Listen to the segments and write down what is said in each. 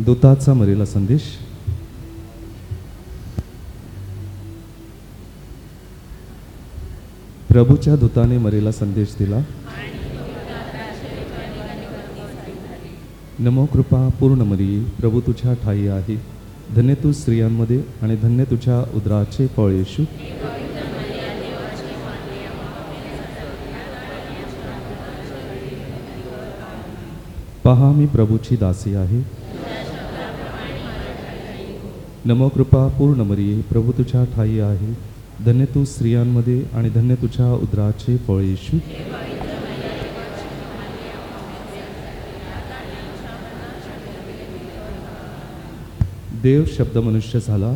दूताचा मरेला संदेश. प्रभूच्या दूताने मरेला संदेश दिला. नमो कृपा पूर्ण मरिये, प्रभू तुझ्या ठाई आहे. धन्य तू स्त्रियांमध्ये आणि धन्य तुझ्या उदराचे फळ येशू. पहा मी प्रभूची दासी आहे. नमो कृपा पूर्ण मरिये, प्रभू तुझ्या ठाई आहे. धन्य तू स्त्रियांमध्ये आणि धन्य तुझ्या उदराचे फळ येशू. देव शब्द मनुष्य झाला.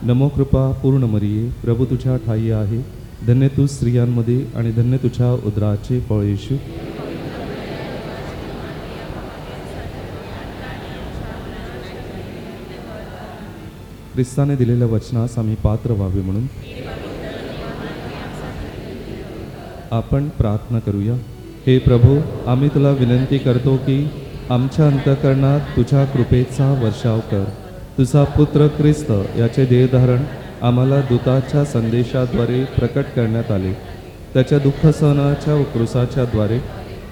नमो कृपा पूर्ण मरिये, प्रभू तुझ्या ठाई आहे. धन्य तू स्त्रियांमध्ये आणि धन्य तुझ्या उदराचे फळ येशू. ख्रिस्ताने दिलेल्या वचनास आम्ही पात्र व्हावे म्हणून आपण प्रार्थना करूया. हे प्रभू, आम्ही तुला विनंती करतो की आमच्या अंतःकरणात तुझ्या कृपेचा वर्षाव कर. तुझा पुत्र ख्रिस्त याचे देहधारण आम्हाला दूताच्या संदेशाद्वारे प्रकट करण्यात आले. त्याच्या दुःख सहनाच्या व क्रूसाच्या द्वारे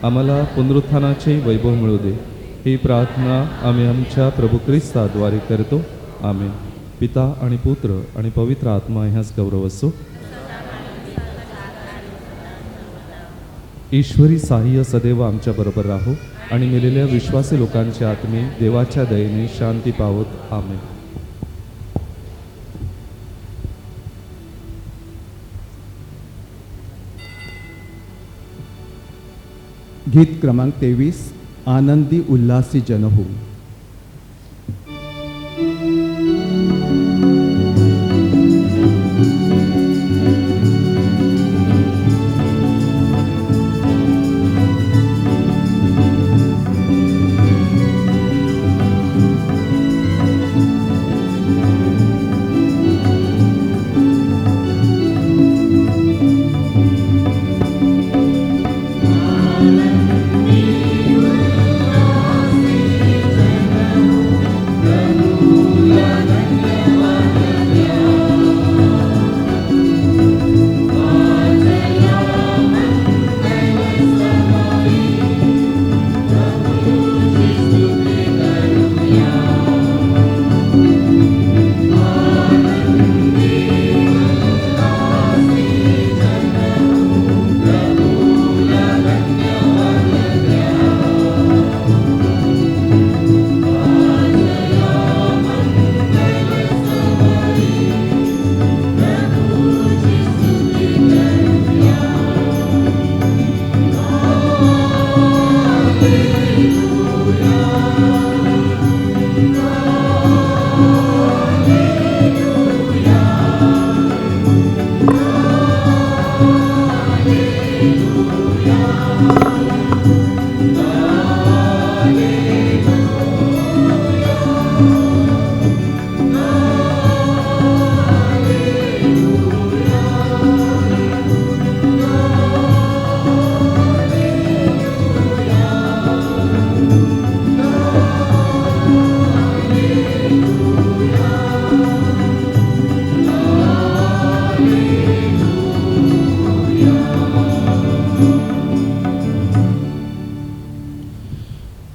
आम्हाला पुनरुत्थानाचे वैभव मिळू दे. ही प्रार्थना आम्ही आमच्या प्रभू ख्रिस्ताद्वारे करतो. आमेन. पिता आणि पुत्र आणि पवित्र आत्मा ह्याच गौरव असो. ईश्वरी साह्य सदैव आमच्या बरोबर राहो आणि मेलेल्या विश्वासी लोकांचे आत्मे देवाच्या दयेने शांती पावत. आमेन. गीत क्रमांक 23, आनंदी उल्हासी जन हो.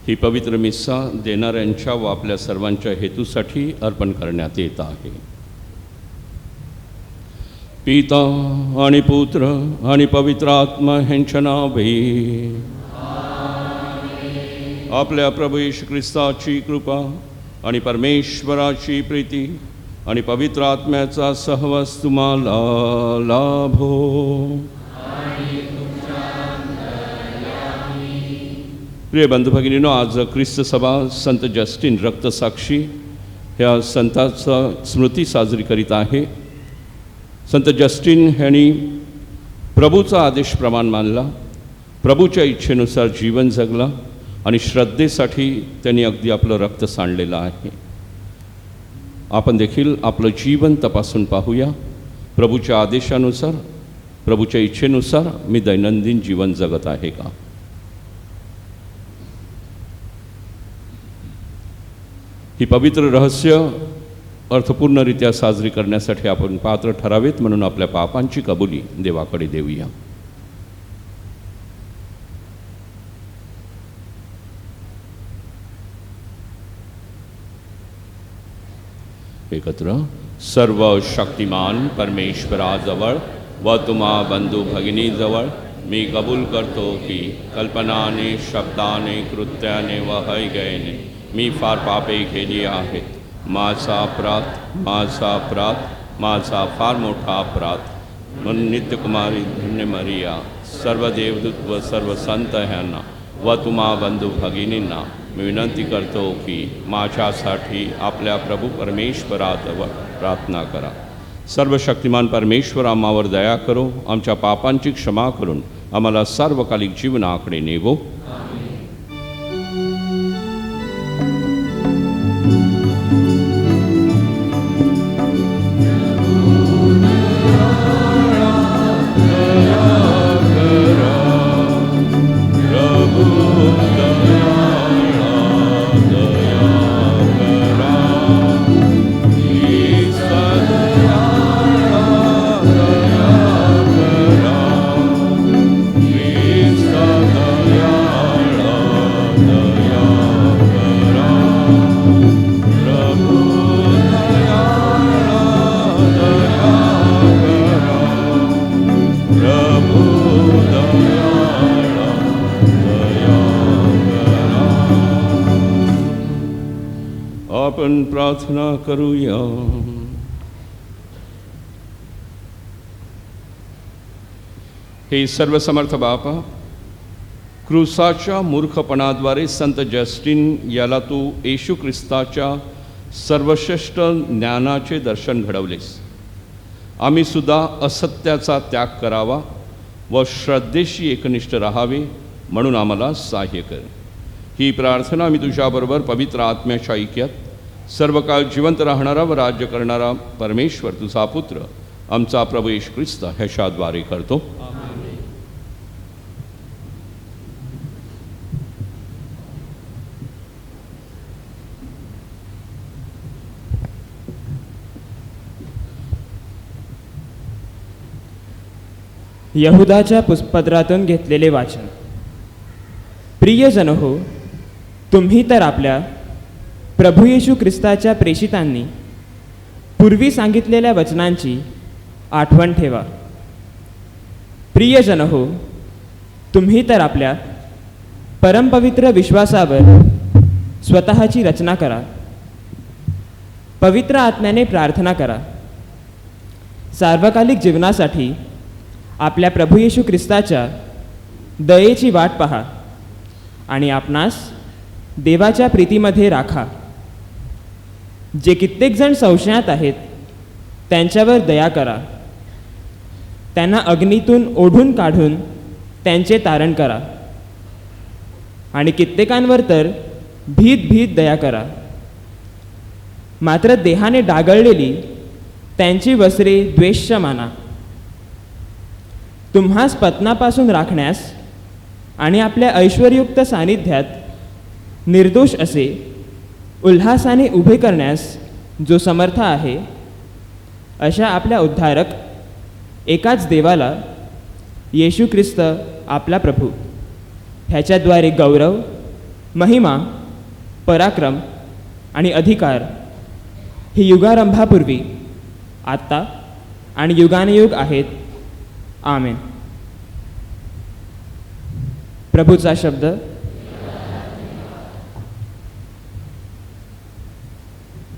ही पवित्र मिस्सा देणाऱ्यांच्या व आपल्या सर्वांच्या हेतूसाठी अर्पण करण्यात येत आहे. पिता आणि पुत्र आणि पवित्र आत्मा ह्यांच्या नावे. आपल्या प्रभू येशू ख्रिस्ताची कृपा आणि परमेश्वराची प्रीती आणि पवित्र आत्म्याचा सहवास तुम्हाला लाभो. प्रिय बंधू भगिनींनो, आज ख्रिस्त सभा संत जस्टिन रक्तसाक्षी ह्या संताचा स्मृती साजरी करीत आहे. संत जस्टिन ह्यांनी प्रभूचा आदेश प्रमाण मानला, प्रभूच्या इच्छेनुसार जीवन जगला आणि श्रद्धेसाठी त्यांनी अगदी आपलं रक्त सांडलेलं आहे. आपण देखील आपलं जीवन तपासून पाहूया. प्रभूच्या आदेशानुसार, प्रभूच्या इच्छेनुसार मी दैनंदिन जीवन जगत आहे का? ही पवित्र रहस्य अर्थपूर्णरित्या साजरी करण्यासाठी आपण पात्र ठरावेत म्हणून आपल्या पापांची कबुली देवाकडे देऊया. एकत्र. सर्व शक्तिमान परमेश्वराजवळ व तुम्हा बंधू भगिनीजवळ मी कबूल करतो की कल्पनाने, शब्दाने, कृत्याने व हयगयाने मी फार पापे केली आहेत. माझा अपराध, माझा फार मोठा अपराध. म्हणून नित्यकुमारी धन्य मरिया, सर्व देवदूत व सर्व संत ह्यांना व तुम्हा बंधू भगिनींना मी विनंती करतो की माझ्यासाठी आपल्या प्रभू परमेश्वराजवळ प्रार्थना करा. सर्व शक्तिमान परमेश्वर आम्हावर दया करो, आमच्या पापांची क्षमा करून आम्हाला सार्वकालिक जीवनाकडे नेवो. आपण प्रार्थना करूया. हे सर्वसमर्थ बापा, क्रूसाच्या मूर्खपणाद्वारे संत जस्टिन याला तू येशू ख्रिस्ताच्या सर्वश्रेष्ठ ज्ञानाचे दर्शन घडवलेस. आम्ही सुद्धा असत्याचा त्याग करावा व श्रद्धेशी एकनिष्ठ राहावे म्हणून आम्हाला सहाय्य कर. ही प्रार्थना मी तुझ्याबरोबर पवित्र आत्म्याच्या ऐक्यात सर्व काळ जिवंत राहणारा व राज्य करणारा परमेश्वर तुझा पुत्र आमचा प्रभू येशू ख्रिस्त ह्याच्याद्वारे करतो. यहुदाच्या पुष्पपत्रातून घेतलेले वाचन. प्रियजन हो, तुम्ही तर आपल्या प्रभू येशू ख्रिस्ताच्या प्रेषितांनी पूर्वी सांगितलेल्या वचनांची आठवण ठेवा. प्रियजन हो, तुम्ही तर आपल्या परमपवित्र विश्वासावर स्वतःची रचना करा. पवित्र आत्म्याने प्रार्थना करा. सार्वकालिक जीवनासाठी आपल्या प्रभू येशू ख्रिस्ताच्या दयेची वाट पहा आणि आपणास देवाच्या प्रीतीमध्ये राखा. जे कित्येक जण संशयात आहेत त्यांच्यावर दया करा. त्यांना अग्नीतून ओढून काढून त्यांचे तारण करा आणि कित्येकांवर तर भीत भीत दया करा. मात्र देहाने डागळलेली त्यांची वस्त्रे द्वेष्य माना. तुम्हास पतनापासून राखण्यास आणि आपल्या ऐश्वर्युक्त सानिध्यात निर्दोष असे उल्हासाने उभे करण्यास जो समर्थ आहे, अशा आपल्या उद्धारक एकाच देवाला, येशू ख्रिस्त आपला प्रभू, ह्याच्याद्वारे गौरव, महिमा, पराक्रम आणि अधिकार ही युगारंभापूर्वी, आत्ता आणि युगानुयुग आहेत. आमेन. प्रभूचा शब्द.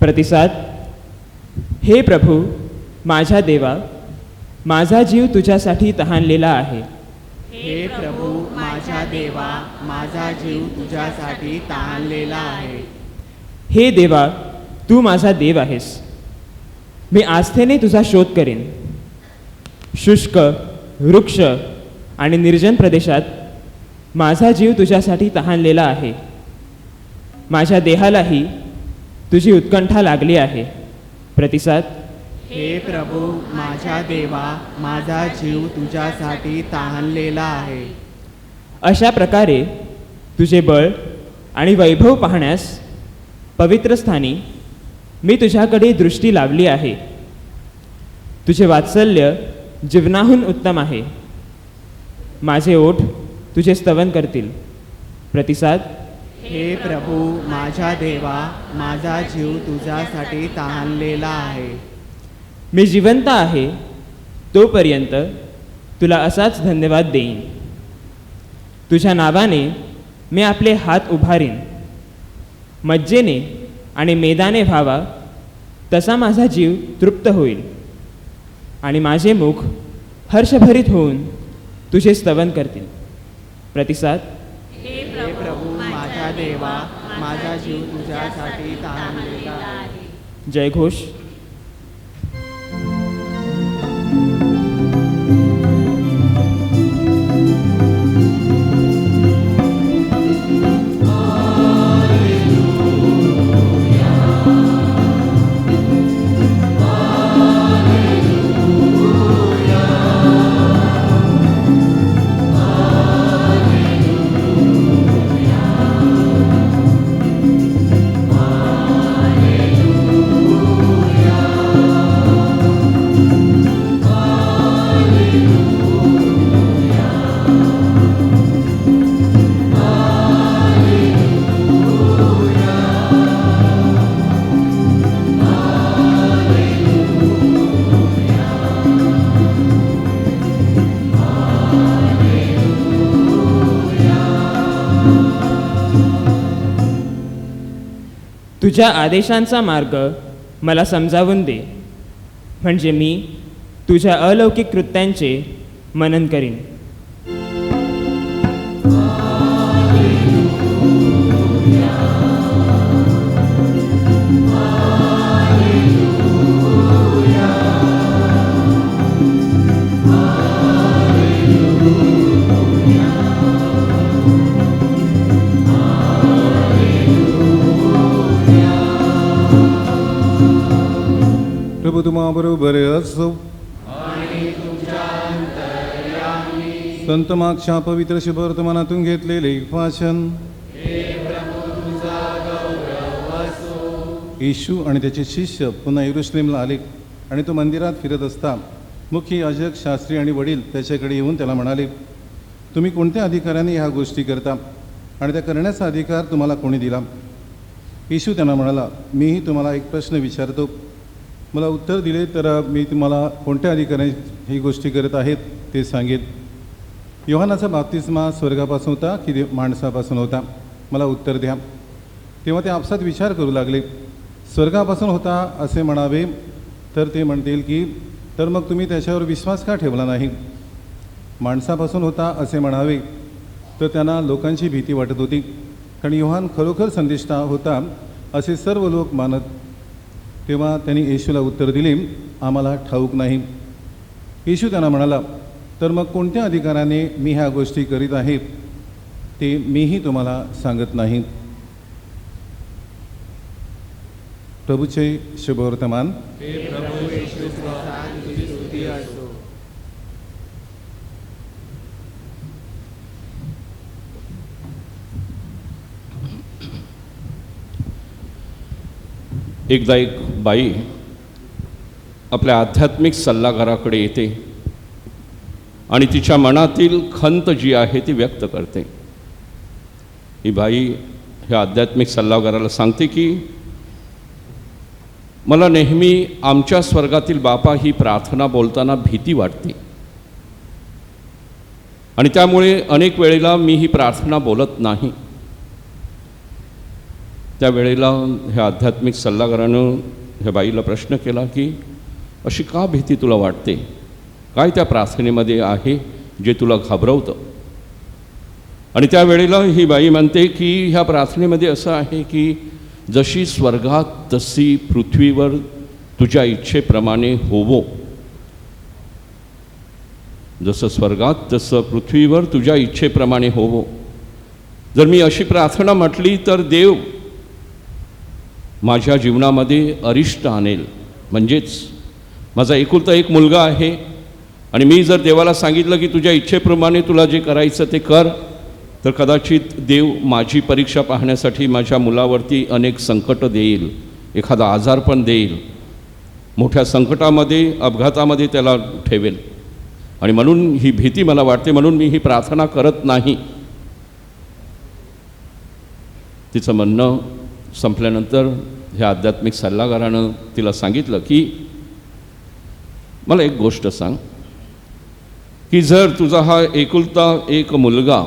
प्रतिसाद. हे प्रभू, माझ्या देवा, माझा जीव तुझ्यासाठी तहानलेला आहे. हे प्रभू, माझ्या देवा, माझा जीव तुझ्यासाठी तहानलेला आहे. हे देवा, तू माझा देव आहेस. मी आस्थेने तुझा शोध करेन. शुष्क, वृक्ष आणि निर्जन प्रदेशात माझा जीव तुझ्यासाठी तहानलेला आहे. माझ्या देहालाही तुझी उत्कंठा लागली आहे. प्रतिसाद. हे प्रभू, माझ्या देवा, माझा जीव तुझ्यासाठी तहानलेला आहे. अशा प्रकारे तुझे बळ आणि वैभव पाहण्यास पवित्र स्थानी मी तुझ्याकडे दृष्टी लावली आहे. तुझे वात्सल्य जीवनाहून उत्तम आहे. माझे ओठ तुझे स्तवन करतील. प्रतिसाद. हे प्रभू माझ्या देवा, माझा जीव तुझ्यासाठी तहानलेला आहे. मी जिवंत आहे तोपर्यंत तुला असाच धन्यवाद देईन. तुझ्या नावाने मी आपले हात उभारीन. मज्जेने आणि मेदाने व्हावा तसा माझा जीव तृप्त होईल आणि माझे मुख हर्षभरित होऊन तुझे स्तवन करतील. प्रतिसाद. हे प्रभू माझ्या देवा, माझा जीव तुझ्यासाठी तहानलेला आहे. जयघोष. तुझ्या आदेशांचा मार्ग मला समजावून दे, म्हणजे मी तुझ्या अलौकिक कृत्यांचे मनन करीन. प्रभू तुम्हाबरोबर असो. संत मागच्या पवित्र शुभवर्तमानातून घेतलेले वाचन. येशू आणि त्याचे शिष्य पुन्हा यरूशलेमला आले आणि तो मंदिरात फिरत असता मुख्य याजक, शास्त्री आणि वडील त्याच्याकडे येऊन त्याला म्हणाले, तुम्ही कोणत्या अधिकाराने ह्या गोष्टी करता आणि त्या करण्याचा अधिकार तुम्हाला कोणी दिला? येशू त्यांना म्हणाला, मीही तुम्हाला एक प्रश्न विचारतो, मला उत्तर दिले तर मी तुम्हाला कोणत्या अधिकाराने ही गोष्टी करत आहेत ते सांगेन. योहानाचा बाप्तिस्मा स्वर्गापासून होता की माणसापासून होता? मला उत्तर द्या. तेव्हा ते आपसात विचार करू लागले. स्वर्गापासून होता असे म्हणावे तर ते म्हणतील की तर मग तुम्ही त्याच्यावर विश्वास का ठेवला नाही? माणसापासून होता असे म्हणावे तर त्यांना लोकांची भीती वाटत होती, कारण योहान खरोखर संदेष्टा होता असे सर्व लोक मानत. तेव्हा त्यांनी येशूला उत्तर दिले, आम्हाला ठाऊक नाही. येशू त्यांना म्हणाला, तर मग कोणत्या अधिकाराने मी ह्या गोष्टी करीत आहे ते मीही तुम्हाला सांगत नाही. प्रभूचे शुभवर्तमान. प्रभू येशू ख्रिस्ता, तुझी स्तुती असो. एकदा एक बाई आपल्या आध्यात्मिक सल्लागाराकडे येते आणि तिच्या मनातील खंत जी आहे ती व्यक्त करते. ही बाई ह्या आध्यात्मिक सल्लागाराला सांगते की मला नेहमी आमच्या स्वर्गातील बापा ही प्रार्थना बोलताना भीती वाटते आणि त्यामुळे अनेक वेळेला मी ही प्रार्थना बोलत नाही. त्यावेळेला ह्या आध्यात्मिक सल्लागारानं ह्या बाईला प्रश्न केला की अशी का भीती तुला वाटते? काय त्या प्रार्थनेमध्ये आहे जे तुला घाबरवतं? आणि त्यावेळेला ही बाई म्हणते की ह्या प्रार्थनेमध्ये असं आहे की जशी स्वर्गात तशी पृथ्वीवर तुझ्या इच्छेप्रमाणे होवो. जसं स्वर्गात तसं पृथ्वीवर तुझ्या इच्छेप्रमाणे होवो. जर मी अशी प्रार्थना म्हटली तर देव माझ्या जीवनामध्ये अरिष्ट आणेल. म्हणजेच माझा एकुलता एक मुलगा आहे आणि मी जर देवाला सांगितलं की तुझ्या इच्छेप्रमाणे तुला जे करायचं ते कर, तर कदाचित देव माझी परीक्षा पाहण्यासाठी माझ्या मुलावरती अनेक संकट देईल, एखादा आजार पण देईल, मोठ्या संकटामध्ये अपघातामध्ये त्याला ठेवेल. आणि म्हणून ही भीती मला वाटते, म्हणून मी ही प्रार्थना करत नाही. तिचं म्हणणं संपल्यानंतर ह्या आध्यात्मिक सल्लागारानं तिला सांगितलं की मला एक गोष्ट सांग की जर तुझा हा एकुलता एक मुलगा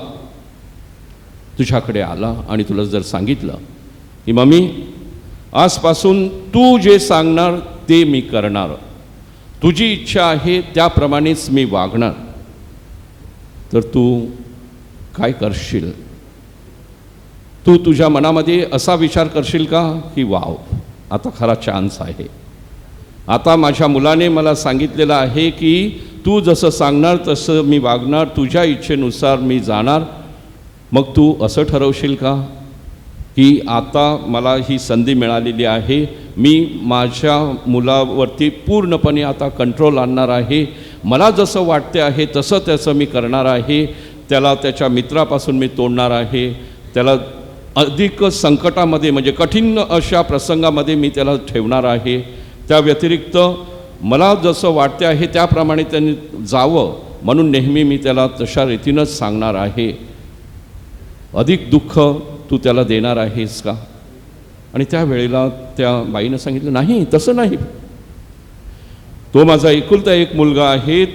तुझ्याकडे आला आणि तुला जर सांगितलं की मम्मी आजपासून तू जे सांगणार ते मी करणार, तुझी इच्छा आहे त्याप्रमाणेच मी वागणार, तर तू काय करशील? तू तुझ्या मनामध्ये असा विचार करशील का की वाव, आता खरा चान्स आहे, आता माझ्या मुलाने मला सांगितलेलं आहे की तू जसं सांगणार तसं मी वागणार, तुझ्या इच्छेनुसार मी जाणार, मग तू असं ठरवशील का की आता मला ही संधी मिळालेली आहे, मी माझ्या मुलावरती पूर्णपणे आता कंट्रोल आणणार आहे, मला जसं वाटते आहे तसं त्याचं मी करणार आहे, त्याला त्याच्या मित्रापासून मी तोडणार आहे, त्याला अधिक संकटामध्ये म्हणजे कठीण अशा प्रसंगामध्ये मी त्याला ठेवणार आहे, त्या व्यतिरिक्त मला जसं वाटते आहे त्याप्रमाणे त्यांनी जावं म्हणून नेहमी मी त्याला तशा रीतीनंच सांगणार आहे, अधिक दुःख तू त्याला देणार आहेस का? आणि त्यावेळेला त्या बाईनं सांगितलं नाही, तसं नाही, तो माझा एकुलता एक मुलगा आहे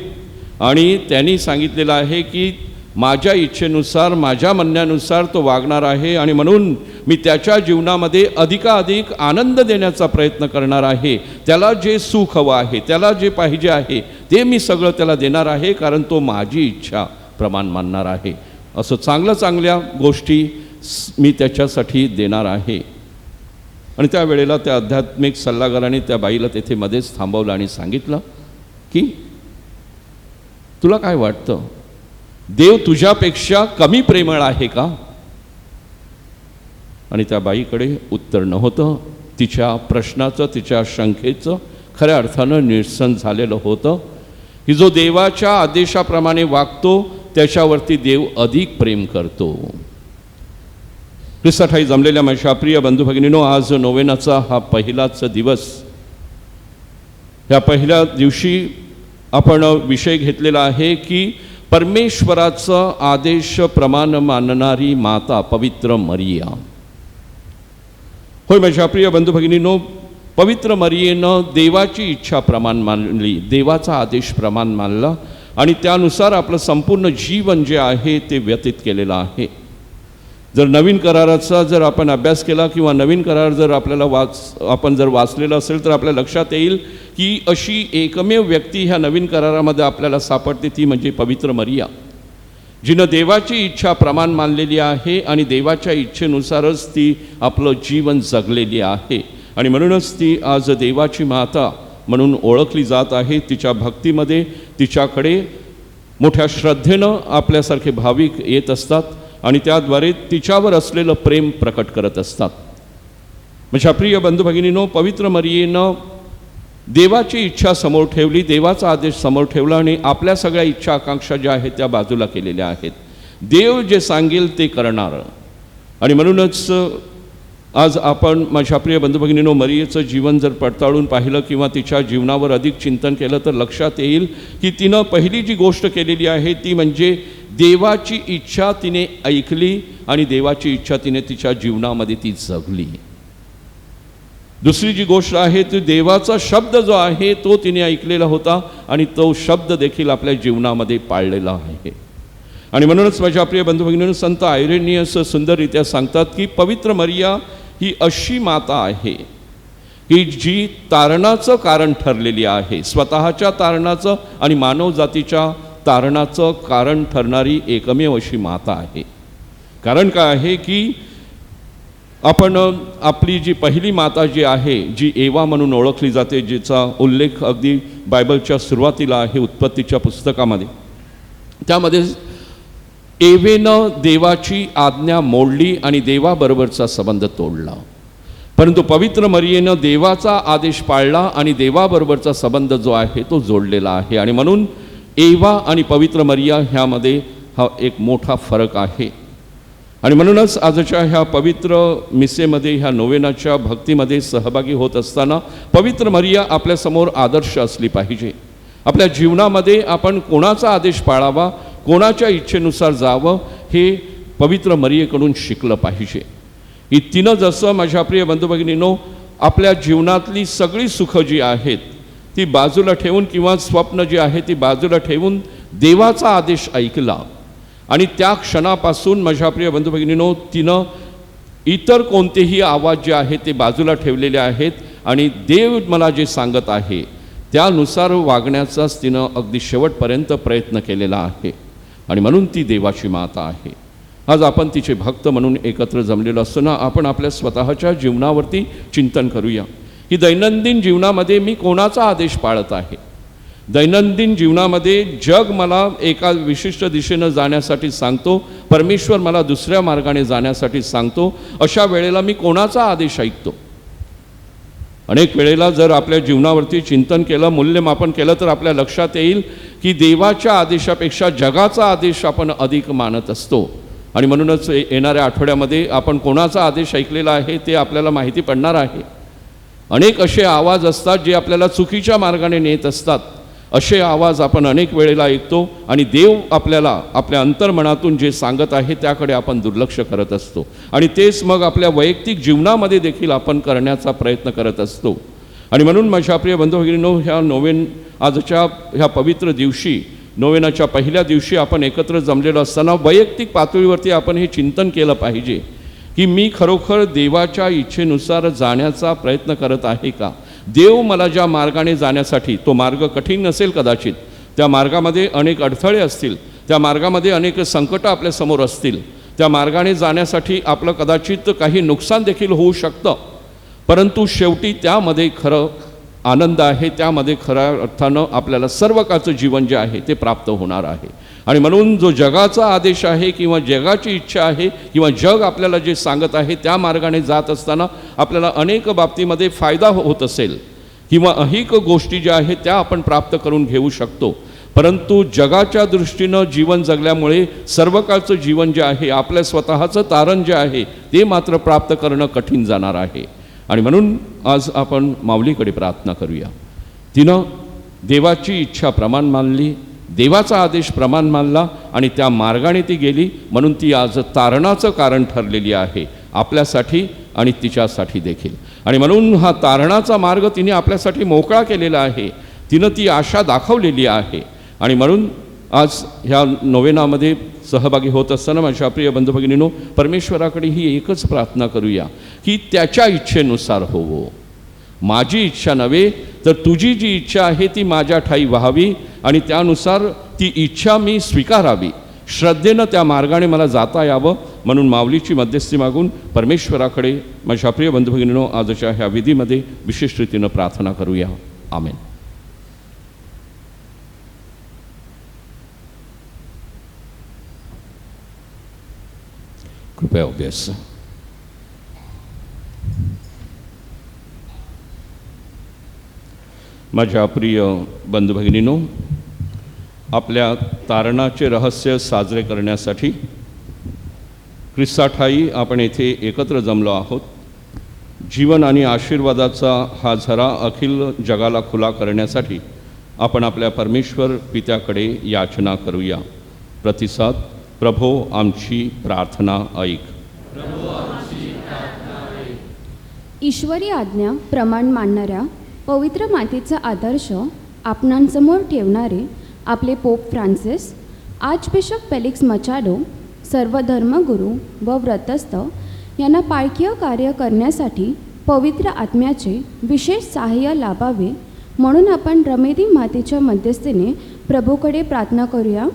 आणि त्यांनी सांगितलेलं आहे की माझ्या इच्छेनुसार माझ्या म्हणण्यानुसार तो वागणार आहे आणि म्हणून मी त्याच्या जीवनामध्ये अधिकाधिक आनंद देण्याचा प्रयत्न करणार आहे, त्याला जे सुख हवं आहे, त्याला जे पाहिजे आहे ते मी सगळं त्याला देणार आहे, कारण तो माझी इच्छा प्रमाण मानणार आहे, असं चांगल्या गोष्टी मी त्याच्यासाठी देणार आहे. आणि त्यावेळेला त्या आध्यात्मिक सल्लागाराने त्या बाईला तेथे मध्येच थांबवलं आणि सांगितलं की तुला काय वाटतं, देव तुझ्यापेक्षा कमी प्रेमळ आहे का? आणि त्या बाईकडे उत्तर नव्हतं, तिच्या प्रश्नाचं तिच्या शंकेचं खऱ्या अर्थानं निरसन झालेलं होतं की जो देवाच्या आदेशाप्रमाणे वागतो त्याच्यावरती देव अधिक प्रेम करतो. ख्रिस्ताठाई जमलेल्या माझ्या प्रिय बंधू भगिनींनो, आज नोवेनाचा हा पहिलाच दिवस. या पहिल्या दिवशी आपण विषय घेतलेला आहे की परमेश्वराचं आदेश प्रमाण मानणारी माता पवित्र मरिया. होय माझ्या प्रिय बंधू भगिनींनो, पवित्र मरियेनं देवाची इच्छा प्रमाण मानली, देवाचा आदेश प्रमाण मानला आणि त्यानुसार आपलं संपूर्ण जीवन जे आहे ते व्यतीत केलेलं आहे. जर नवीन कराराचा जर आपण अभ्यास केला किंवा नवीन करार जर आपल्याला आपण जर वाचलेलं असेल तर आपल्या लक्षात येईल की अशी एकमेव व्यक्ती ह्या नवीन करारामध्ये आपल्याला सापडते, ती म्हणजे पवित्र मरिया, जिनं देवाची इच्छा प्रमाण मानलेली आहे आणि देवाच्या इच्छेनुसारच ती आपलं जीवन जगलेली आहे. आणि म्हणूनच ती आज देवाची माता म्हणून ओळखली जात आहे. तिच्या भक्तीमध्ये तिच्याकडे मोठ्या श्रद्धेनं आपल्यासारखे भाविक येत असतात आणि त्याद्वारे तिच्यावर असलेलं प्रेम प्रकट करत असतात. माझ्या प्रिय बंधू भगिनींनो, पवित्र मरियेनं देवाची इच्छा समोर ठेवली, देवाचा आदेश समोर ठेवला आणि आपल्या सगळ्या इच्छा आकांक्षा ज्या आहेत त्या बाजूला केलेल्या आहेत. देव जे सांगेल ते करणार. आणि म्हणूनच आज आपण माझ्या प्रिय बंधू भगिनींनो मरियेचं जीवन जर पडताळून पाहिलं किंवा तिच्या जीवनावर अधिक चिंतन केलं तर लक्षात येईल की तिनं पहिली जी गोष्ट केलेली आहे ती म्हणजे देवाची इच्छा तिने ऐकली आणि देवाची इच्छा तिने तिच्या जीवनामध्ये ती जगली. दुसरी जी गोष्ट आहे ती देवाचा शब्द जो आहे तो तिने ऐकलेला होता आणि तो शब्द देखील आपल्या जीवनामध्ये पाळलेला आहे. आणि म्हणूनच माझ्या प्रिय बंधू भगिनींनो, संत आयरेनियस सुंदररित्या सांगतात की पवित्र मरिया ही अशी माता आहे की जी तारणाचं कारण ठरलेली आहे, स्वतःच्या तारणाचं आणि मानवजातीच्या तारणाचं कारण ठरणारी एकमेव अशी माता आहे. कारण काय आहे की आपण आपली जी पहिली माता जी आहे, जी एवा म्हणून ओळखली जाते, जिचा उल्लेख अगदी बायबलच्या सुरुवातीला आहे उत्पत्तीच्या पुस्तकामध्ये, त्यामध्ये एवेनं देवाची आज्ञा मोडली आणि देवाबरोबरचा संबंध तोडला. परंतु पवित्र मरियेनं देवाचा आदेश पाळला आणि देवाबरोबरचा संबंध जो आहे तो जोडलेला आहे. आणि म्हणून एवा आणि पवित्र मरिया ह्यामध्ये हा एक मोठा फरक आहे. आणि म्हणूनच आजच्या ह्या पवित्र मिसेमध्ये, ह्या नोवेनाच्या भक्तीमध्ये सहभागी होत असताना पवित्र मरिया आपल्यासमोर आदर्श असली पाहिजे. आपल्या जीवनामध्ये आपण कोणाचा आदेश पाळावा, कोणाच्या इच्छेनुसार जावं, हे पवित्र मरियेकडून शिकलं पाहिजे. ही तिनं जसं माझ्या प्रिय बंधुभगिनींनो आपल्या जीवनातली सगळी सुखं जी आहेत ती बाजूला ठेवून किंवा स्वप्न जी आहे ती बाजूला ठेवून देवाचा आदेश ऐकला आणि त्या क्षणापासून माझ्या प्रिय बंधुभगिनींनो तिनं इतर कोणतेही आवाज जे आहेत ते बाजूला ठेवलेले आहेत आणि देव मला जे सांगत आहे त्यानुसार वागण्याचाच तिनं अगदी शेवटपर्यंत प्रयत्न केलेला आहे आणि म्हणून ती देवाची माता आहे. आज आपण तिचे भक्त म्हणून एकत्र जमलेलो असताना आपण आपल्या स्वतःच्या जीवनावरती चिंतन करूया की दैनंदिन जीवनामध्ये मी कोणाचा आदेश पाळत आहे. दैनंदिन जीवनामध्ये जग मला एका विशिष्ट दिशेनं जाण्यासाठी सांगतो, परमेश्वर मला दुसऱ्या मार्गाने जाण्यासाठी सांगतो, अशा वेळेला मी कोणाचा आदेश ऐकतो. अनेक वेळेला जर आपल्या जीवनावरती चिंतन केलं, मूल्यमापन केलं तर आपल्या लक्षात येईल की देवाच्या आदेशापेक्षा जगाचा आदेश आपण अधिक मानत असतो. आणि म्हणूनच येणाऱ्या आठवड्यामध्ये आपण कोणाचा आदेश ऐकलेला आहे ते आपल्याला माहिती पडणार आहे. अनेक असे आवाज असतात जे आपल्याला चुकीच्या मार्गाने नेत असतात. असे आवाज आपण अनेक वेळेला ऐकतो आणि देव आपल्याला आपल्या अंतर्मनातून जे सांगत आहे त्याकडे आपण दुर्लक्ष करत असतो आणि तेच मग आपल्या वैयक्तिक जीवनामध्ये देखील आपण करण्याचा प्रयत्न करत असतो. आणि म्हणून माझ्या प्रिय बंधुभगिनींनो ह्या नोवेन आजच्या ह्या पवित्र दिवशी, नोवेनाच्या पहिल्या दिवशी आपण एकत्र जमलेलो असताना वैयक्तिक पातळीवरती आपण हे चिंतन केलं पाहिजे की मी खरोखर देवाच्या इच्छेनुसार जाण्याचा प्रयत्न करत आहे का. देव मला ज्या मार्गाने जाण्यासाठी, तो मार्ग कठीण नसेल कदाचित, त्या मार्गामध्ये अनेक अडथळे असतील, त्या मार्गामध्ये अनेक संकटं आपल्यासमोर असतील, त्या मार्गाने जाण्यासाठी आपलं कदाचित काही नुकसान देखील होऊ शकतं, परंतु शेवटी त्यामध्ये खरं आनंद आहे, त्यामध्ये खऱ्या अर्थानं आपल्याला सर्व काळचं जीवन जे आहे ते प्राप्त होणार आहे. आणि म्हणून जो जगाचा आदेश आहे किंवा जगाची इच्छा आहे किंवा जग आपल्याला जे सांगत आहे त्या मार्गाने जात असताना आपल्याला अनेक बाबतीमध्ये फायदा होत असेल किंवा अनेक गोष्टी ज्या आहेत त्या आपण प्राप्त करून घेऊ शकतो, परंतु जगाच्या दृष्टीनं जीवन जगल्यामुळे सर्व काळचं जीवन जे आहे, आपल्या स्वतःचं तारण जे आहे ते मात्र प्राप्त करणं कठीण जाणार आहे. आणि म्हणून आज आपण माऊलीकडे प्रार्थना करूया. तिनं देवाची इच्छा प्रमाण मानली, देवाचा आदेश प्रमाण मानला आणि त्या मार्गाने ती गेली, म्हणून ती आज तारणाचं कारण ठरलेली आहे आपल्यासाठी आणि तिच्यासाठी देखील. आणि म्हणून हा तारणाचा मार्ग तिने आपल्यासाठी मोकळा केलेला आहे, तिनं ती आशा दाखवलेली आहे. आणि म्हणून आज ह्या नोवेनामध्ये सहभागी होत असताना माझ्या प्रिय बंधुभगिनींनो परमेश्वराकडे ही एकच प्रार्थना करूया की त्याच्या इच्छेनुसार होवो. माझी इच्छा नव्हे तर तुझी जी इच्छा आहे ती माझ्या ठाई व्हावी आणि त्यानुसार ती इच्छा मी स्वीकारावी, श्रद्धेनं त्या मार्गाने मला जाता यावं. म्हणून माऊलीची मध्यस्थी मागून परमेश्वराकडे माझ्या प्रिय बंधुभगिनींनो आजच्या ह्या विधीमध्ये विशेष रीतीनं प्रार्थना करूया. आमेन. कृपया उभे असा. माझ्या प्रिय बंधुभगिनींनो, आपल्या तारणाचे रहस्य साजरे करण्यासाठी ख्रिस्ताठाई आपण येथे एकत्र जमलो आहोत. जीवन आणि आशीर्वादाचा हा झरा अखिल जगाला खुला करण्यासाठी आपण आपल्या परमेश्वर पित्याकडे याचना करूया. प्रतिसाद. प्रभो आमची प्रार्थना ऐक. ईश्वरी आज्ञा प्रमाण मानणाऱ्या पवित्र मातेचा आदर्श आपणांसमोर ठेवणारे आपले pope Francis, archbishop Felix Machado, सर्व धर्मगुरू व व्रतस्थ यांना पालखीय कार्य करण्यासाठी पवित्र आत्म्याचे विशेष सहाय्य लाभावे म्हणून आपण रमेदी मातेच्या मध्यस्थीने प्रभूकडे प्रार्थना करूया.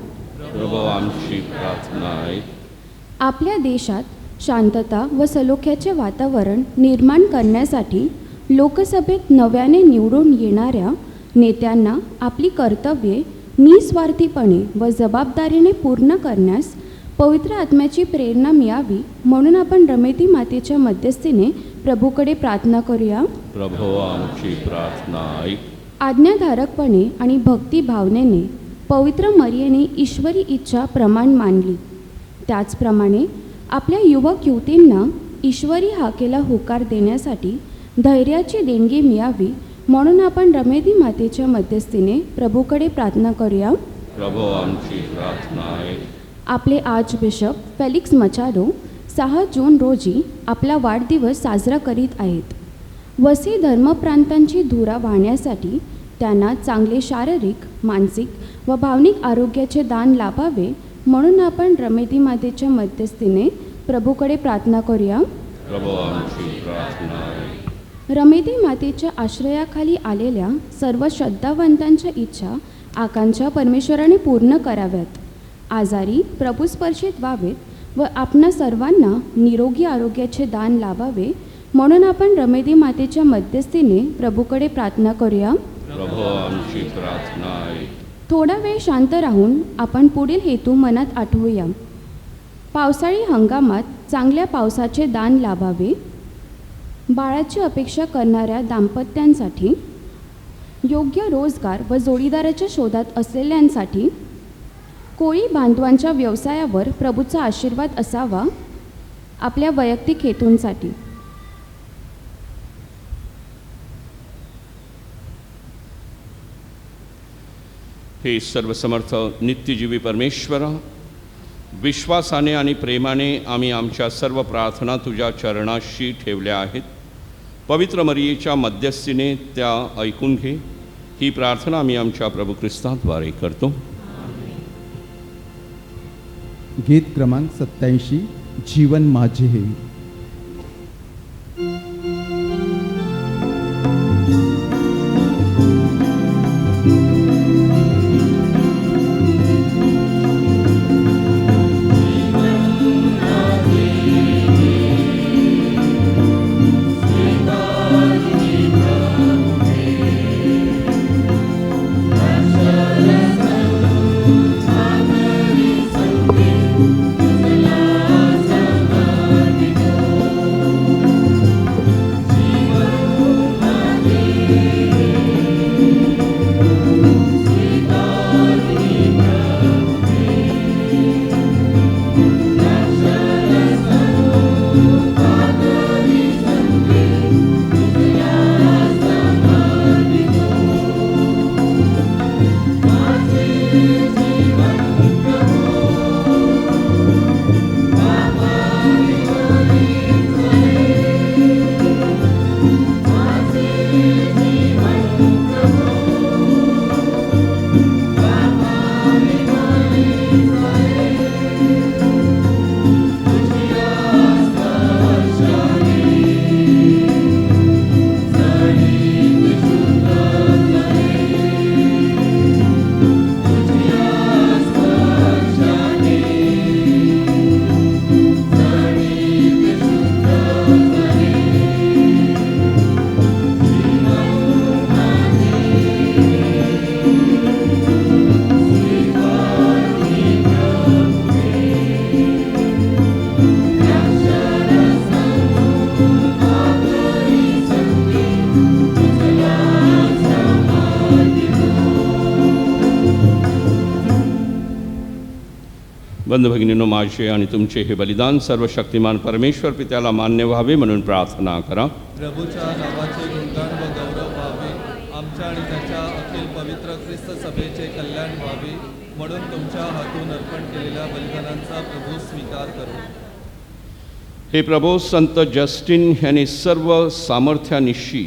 प्रभो आमची प्रार्थना ऐक. आपल्या देशात शांतता व सलोख्याचे वातावरण निर्माण करण्यासाठी लोकसभेत नव्याने निवडून येणाऱ्या नेत्यांना आपली कर्तव्ये निस्वार्थीपणे व जबाबदारीने पूर्ण करण्यास पवित्र आत्म्याची प्रेरणा मिळावी म्हणून आपण रमेदी मातेच्या मध्यस्थीने प्रभूकडे प्रार्थना करूया. प्रभो आमची प्रार्थना ऐक. आज्ञाधारकपणे आणि भक्ती भावनेने पवित्र मरियेने ईश्वरी इच्छा प्रमाण मानली, त्याचप्रमाणे आपल्या युवक युवतींना ईश्वरी हाकेला होकार देण्यासाठी धैर्याची देणगी मिळावी म्हणून आपण रमेदी मातेच्या मध्यस्थीने प्रभूकडे प्रार्थना करूया. प्रभो आमची प्रार्थना आहे. आपले आर्चबिशप फेलिक्स मचाडो 6 जून रोजी आपला वाढदिवस साजरा करीत आहेत. वसी धर्मप्रांतांची धुरा वाहण्यासाठी त्यांना चांगले शारीरिक, मानसिक व भावनिक आरोग्याचे दान लाभावे म्हणून आपण रमेदी मातेच्या मध्यस्थीने प्रभूकडे प्रार्थना करूया. प्रभो आमची प्रार्थना आहे. रमेदी मातेच्या आश्रयाखाली आलेल्या सर्व श्रद्धावंतांच्या इच्छा, आकांक्षा परमेश्वराने पूर्ण कराव्यात. आजारी प्रभुस्पर्शित व्हावेत व आपणा सर्वांना निरोगी आरोग्याचे दान लाभावे म्हणून आपण रमेदी मातेच्या मध्यस्थीने प्रभूकडे प्रार्थना करूया. प्रभो आमची प्रार्थना आहे. थोडा वेळ शांत राहून आपण पुढील हेतू मनात आठवूया. पावसाळी हंगामात चांगल्या पावसाचे दान लाभावे, बाळाची अपेक्षा करणाऱ्या दाम्पत्यांसाठी, योग्य रोजगार व जोडीदाराच्या शोधात असलेल्यांसाठी, कोळी बांधवांच्या व्यवसायावर प्रभूचा आशीर्वाद असावा, आपल्या वैयक्तिक हेतूंसाठी. हे सर्वसमर्थ नित्यजीवी परमेश्वरा, विश्वासाने आणि प्रेमाने आम्ही आमच्या सर्व प्रार्थना तुझ्या चरणाशी ठेवल्या आहेत. पवित्र मरियेच्या मध्यस्थीने त्या ऐकून घे. ही प्रार्थना आम्ही आमच्या प्रभू ख्रिस्ताद्वारे करतो. गीत क्रमांक 87, जीवन माझे हे. बंधू भगिनींनो, माझे आणि तुमचे हे बलिदान सर्वशक्तिमान परमेश्वर पित्याला मान्य व्हावे म्हणून प्रार्थना करा. प्रभूच्या नावाचे गुणगान व गौरव व्हावे, आमच्या आणि त्याच्या अखिल पवित्र ख्रिस्त सभेचे कल्याण व्हावे म्हणून तुमच्या हातून अर्पण केलेल्या बलिदानांचा प्रभू स्वीकार करो. हे प्रभो, संत जस्टिन यांनी सर्व सामर्थ्यानिशी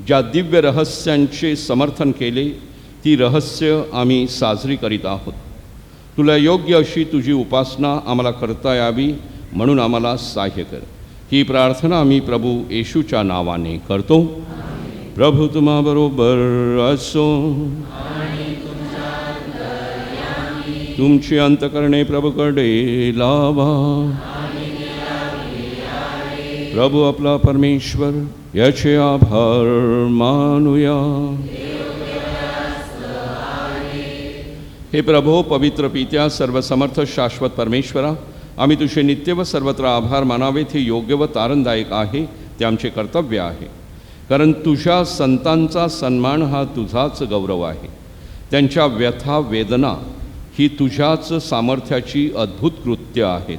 ज्या दिव्य रहस्यांचे समर्थन केले ती रहस्य आम्ही साजरी करीत आहोत. तुला योग्य अशी तुझी उपासना आम्हाला करता यावी म्हणून आम्हाला सहाय्य कर. ही प्रार्थना आम्ही प्रभू येशूच्या नावाने करतो. प्रभू तुम्हाबरोबर असो. तुमची अंतकरणे प्रभूकडे लावा. प्रभू आपला परमेश्वर याचे आभार मानूया. हे प्रभो, पवित्र पित्या, सर्वसमर्थ शाश्वत परमेश्वरा, आम्ही तुझे नित्य व सर्वत्र आभार मानावेत हे योग्य व तारणदायक आहे, ते आमचे कर्तव्य आहे. कारण तुझ्या संतांचा सन्मान हा तुझाच गौरव आहे. त्यांच्या व्यथा वेदना ही तुझ्याच सामर्थ्याची अद्भुत कृत्य आहेत.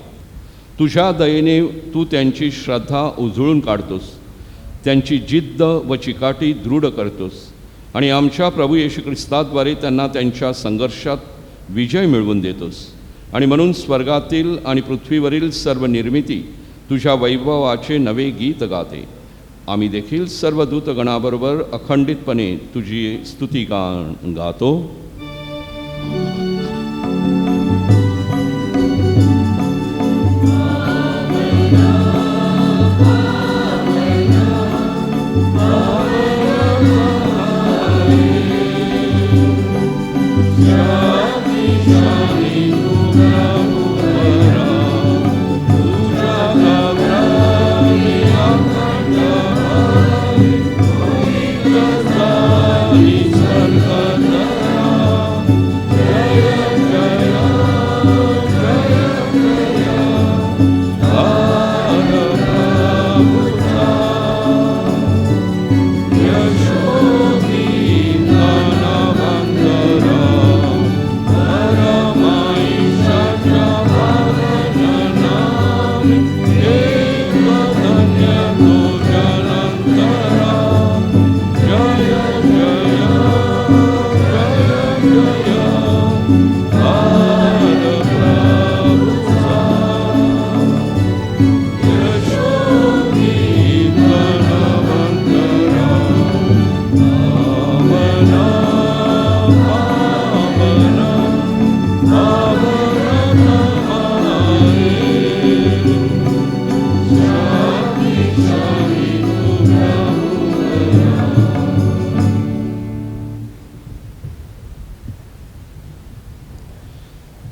तुझ्या दयेने तू त्यांची श्रद्धा उजळून काढतोस, त्यांची जिद्द व चिकाटी दृढ करतोस आणि आमच्या प्रभू येशू ख्रिस्ताद्वारे त्यांना त्यांच्या संघर्षात विजय मिळवून देतोस. आणि म्हणून स्वर्गातील आणि पृथ्वीवरील सर्व निर्मिती तुझ्या वैभवाचे नवे गीत गाते. आम्ही देखील सर्व दूतगणाबरोबर अखंडितपणे तुझी स्तुती गातो.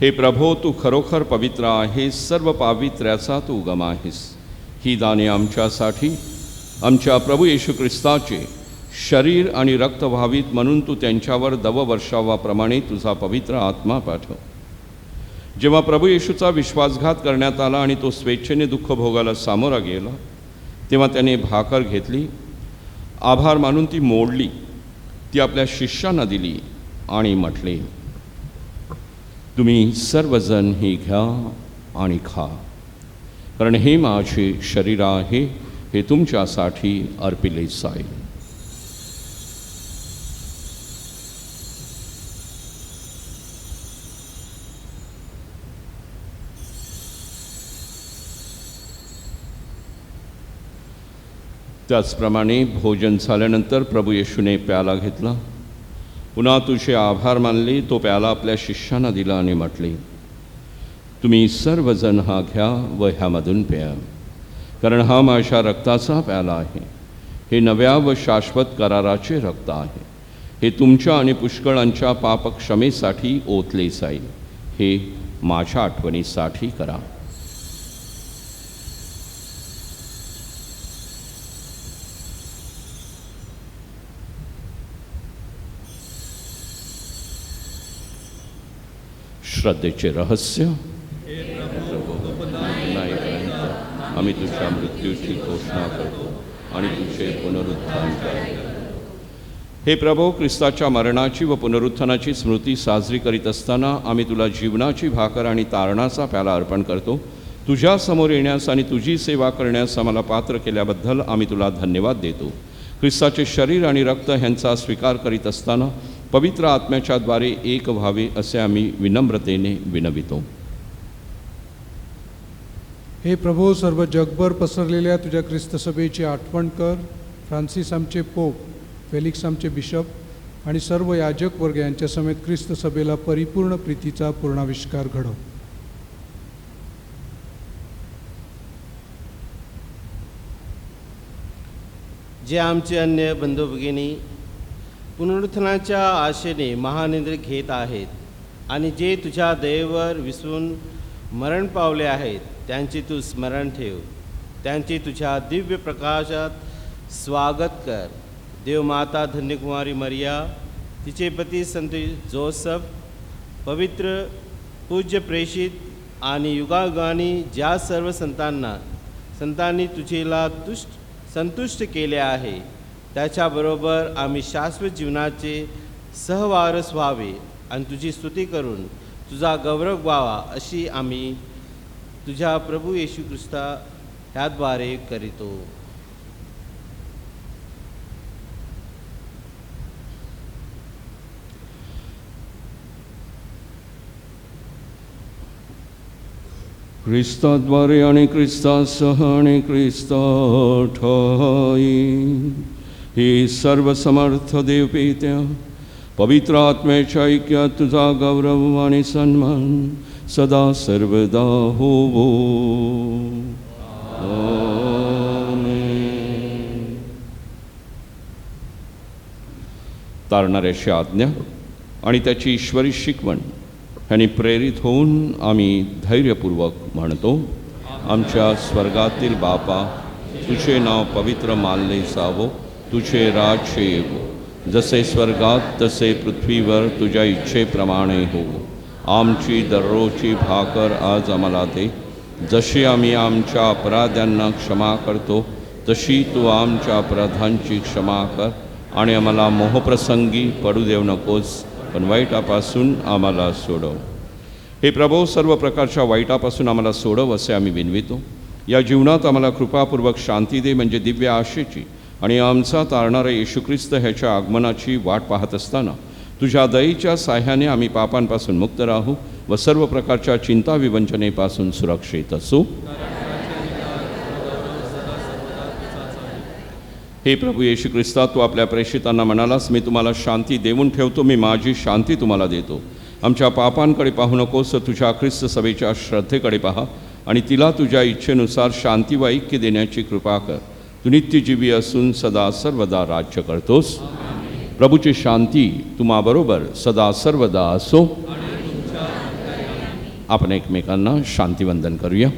हे प्रभो, तू खरोखर पवित्र आहेस, सर्व पावित्र्याचा तू उगम आहेस. ही दाने आमच्यासाठी आमच्या प्रभू येशू ख्रिस्ताचे शरीर आणि रक्त व्हावीत म्हणून तू त्यांच्यावर दववर्षावाप्रमाणे तुझा पवित्र आत्मा पाठव. जेव्हा प्रभू येशूचा विश्वासघात करण्यात आला आणि तो स्वेच्छेने दुःख भोगायला सामोरा गेला, तेव्हा त्याने भाकर घेतली, आभार मानून ती मोडली, ती आपल्या शिष्यांना दिली आणि म्हटले, तुम्ही सर्वजण ही घ्या आणि खा, कारण हे माझे शरीर आहे, हे तुमच्यासाठी अर्पिले जाईल. त्याचप्रमाणे भोजन झाल्यानंतर प्रभू येशूने प्याला घेतला, पुन्हा तुझे आभार मानले, तो प्याला आपल्या शिष्यांना दिला आणि म्हटले, तुम्ही सर्वजण हा घ्या व ह्यामधून प्या, कारण हा माझ्या रक्ताचा प्याला आहे, हे नव्या व शाश्वत कराराचे रक्त आहे, हे तुमच्या आणि पुष्कळांच्या पापक्षमेसाठी ओतले जाईल. हे माझ्या आठवणीसाठी करा. श्रद्धेचे रहस्य. आम्ही तुझ्या मृत्यूची घोषणा करतो आणि तुझे पुनरुत्थान करतो. हे प्रभो, ख्रिस्ताच्या मरणाची व पुनरुत्थानाची स्मृती साजरी करीत असताना आम्ही तुला जीवनाची भाकर आणि तारणाचा प्याला अर्पण करतो. तुझ्या समोर येण्यास आणि तुझी सेवा करण्यास आम्हाला पात्र केल्याबद्दल आम्ही तुला धन्यवाद देतो. ख्रिस्ताचे शरीर आणि रक्त ह्यांचा स्वीकार करीत असताना पवित्र आत्म्याच्या द्वारे एक व्हावे असे आम्ही विनम्रतेने विनवितो. हे प्रभो, सर्व जगभर पसरलेल्या तुझ्या ख्रिस्त सभेची आठवण कर. फ्रान्सिस आमचे पोप, फेलिक्स आमचे बिशप आणि सर्व याजक वर्ग यांच्या समेत ख्रिस्त सभेला परिपूर्ण प्रीतीचा पूर्णाविष्कार घडव. जे आमचे अन्य बंधू भगिनी पुनरुत्थानाच्या आशेने महानिद्रा घेत आहेत आणि जे तुझ्या दयेवर विसरून मरण पावले आहेत, त्यांचे तू स्मरण ठेव. त्यांचे तुझ्या दिव्य प्रकाशात स्वागत कर. देवमाता धन्यकुमारी मरिया, तिचे पती संत जोसेफ, पवित्र पूज्य प्रेषित आणि युगायुगानी ज्या सर्व संतांनी तुझेला संतुष्ट केले आहे, त्याच्याबरोबर आम्ही शाश्वत जीवनाचे सहवारस व्हावे आणि तुझी स्तुती करून तुझा गौरव व्हावा, अशी आम्ही तुझ्या प्रभू येशू ख्रिस्ता ह्याद्वारे करीतो. ख्रिस्ताद्वारे आणि ख्रिस्तासह आणि ख्रिस्ता ठाई हे सर्व समर्थ देवपित्या पवित्र आत्म्याच्या ऐक्यात तुझा गौरव आणि सन्मान सदा सर्वदा होवो. आमेन. तारणाऱ्याची आज्ञा आणि त्याची ईश्वरी शिकवण ह्यांनी प्रेरित होऊन आम्ही धैर्यपूर्वक म्हणतो, आमच्या स्वर्गातील बापा, तुझे नाव पवित्र मानले जावो, तुझे राज्य येवो, जसे स्वर्गात तसे पृथ्वीवर तुझ्या इच्छेप्रमाणे हो. आमची दररोजची भाकर आज आम्हाला दे, जशी आम्ही आमच्या अपराध्यांना क्षमा करतो तशी तू आमच्या अपराधांची क्षमा कर, आणि आम्हाला मोहप्रसंगी पडू देऊ नकोस, पण वाईटापासून आम्हाला सोडव. हे प्रभो, सर्व प्रकारच्या वाईटापासून आम्हाला सोडव असे आम्ही विनवितो. या जीवनात आम्हाला कृपापूर्वक शांती दे, म्हणजे दिव्य आशेची आणि आमचा तारणारा येशू ख्रिस्त ह्याच्या आगमनाची वाट पाहत असताना तुझ्या दयेच्या साह्याने आम्ही पापांपासून मुक्त राहू व सर्व प्रकारच्या चिंता विवंचनेपासून सुरक्षित असू. हे प्रभू येशू ख्रिस्ता, तू आपल्या प्रेषितांना म्हणालास, मी तुम्हाला शांती देऊन ठेवतो, मी माझी शांती तुम्हाला देतो. आमच्या पापांकडे पाहू नकोस, तुझ्या ख्रिस्त सभेच्या श्रद्धेकडे पहा आणि तिला तुझ्या इच्छेनुसार शांती व ऐक्य देण्याची कृपा कर. तू नित्यजीवी असून सदा सर्वदा राज्य करतोस. प्रभूची शांती तुम्हाबरोबर सदा सर्वदा असो. आपण एकमेकांना शांतिवंदन करूया.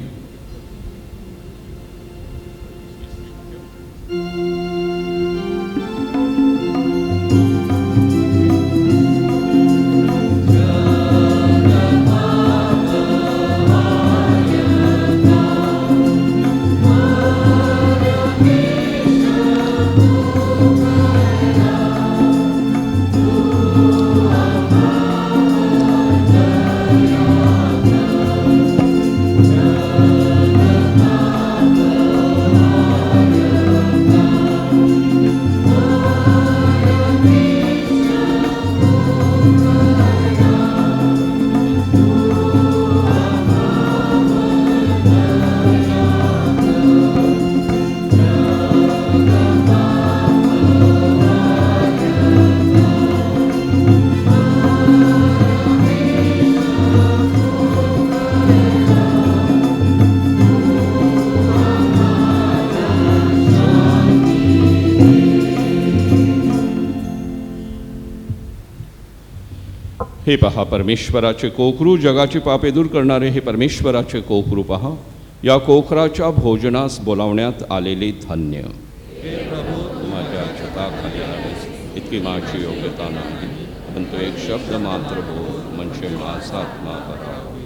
हे पहा परमेश्वराचे कोकरू, जगाची पापे दूर करणारे हे परमेश्वराचे कोकरू पहा. या कोकराच्या भोजनास बोलावण्यात आलेले धन्य. हे प्रभू, माझ्या छताखाली आलेस, इतकी माझी योग्यता नाही, पण तो एक शब्द मात्र बोल, म्हणजे माझा आत्मा बरा होईल.